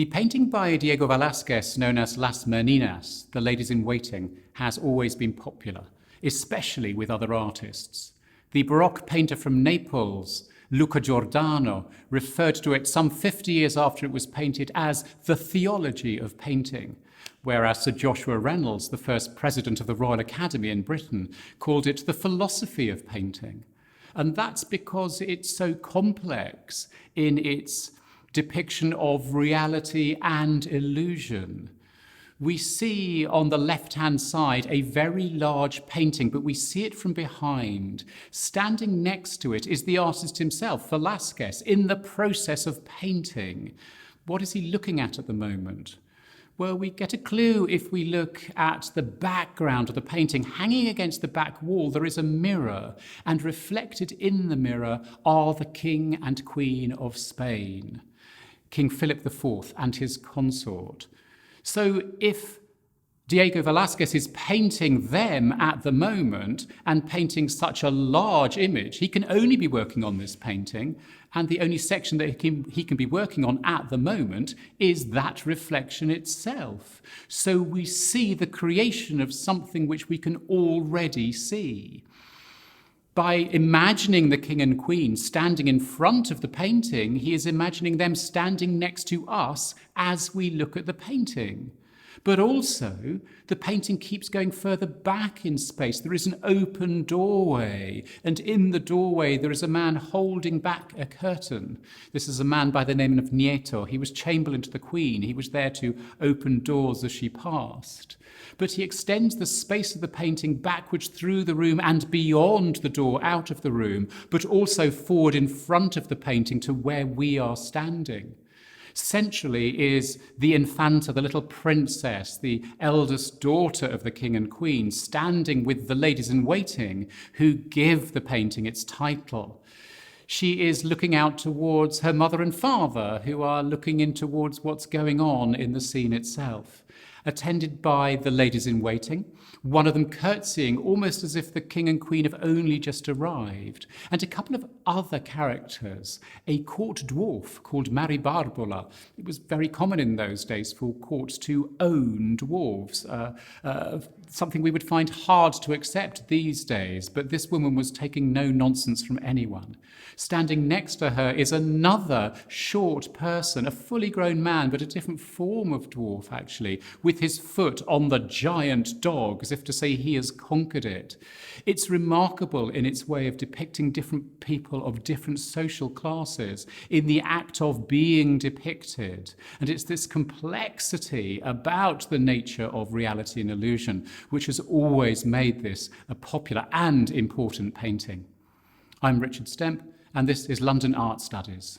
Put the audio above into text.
The painting by Diego Velázquez, known as Las Meninas, the Ladies in Waiting, has always been popular, especially with other artists. The Baroque painter from Naples, Luca Giordano, referred to it some 50 years after it was painted as the theology of painting, whereas Sir Joshua Reynolds, the first president of the Royal Academy in Britain, called it the philosophy of painting. And that's because it's so complex in its depiction of reality and illusion. We see on the left-hand side a very large painting, but we see it from behind. Standing next to it is the artist himself, Velázquez, in the process of painting. What is he looking at the moment? Well, we get a clue if we look at the background of the painting. Hanging against the back wall, there is a mirror, and reflected in the mirror are the King and Queen of Spain, King Philip IV and his consort. So if Diego Velázquez is painting them at the moment and painting such a large image, he can only be working on this painting, and the only section that he can be working on at the moment is that reflection itself. So we see the creation of something which we can already see. By imagining the king and queen standing in front of the painting, he is imagining them standing next to us as we look at the painting. But also, the painting keeps going further back in space. There is an open doorway, and in the doorway there is a man holding back a curtain. This is a man by the name of Nieto. He was chamberlain to the queen. He was there to open doors as she passed. But he extends the space of the painting backwards through the room and beyond the door out of the room, but also forward in front of the painting to where we are standing. Centrally is the Infanta, the little princess, the eldest daughter of the king and queen, standing with the ladies in waiting who give the painting its title. She is looking out towards her mother and father, who are looking in towards what's going on in the scene itself, attended by the ladies in waiting, one of them curtsying almost as if the king and queen have only just arrived, and a couple of other characters, a court dwarf called Maribarbola. It was very common in those days for courts to own dwarves, something we would find hard to accept these days, but this woman was taking no nonsense from anyone. Standing next to her is another short person, a fully grown man, but a different form of dwarf actually, with his foot on the giant dog, as if to say he has conquered it. It's remarkable in its way of depicting different people of different social classes in the act of being depicted. And it's this complexity about the nature of reality and illusion which has always made this a popular and important painting. I'm Richard Stemp, and this is London Art Studies.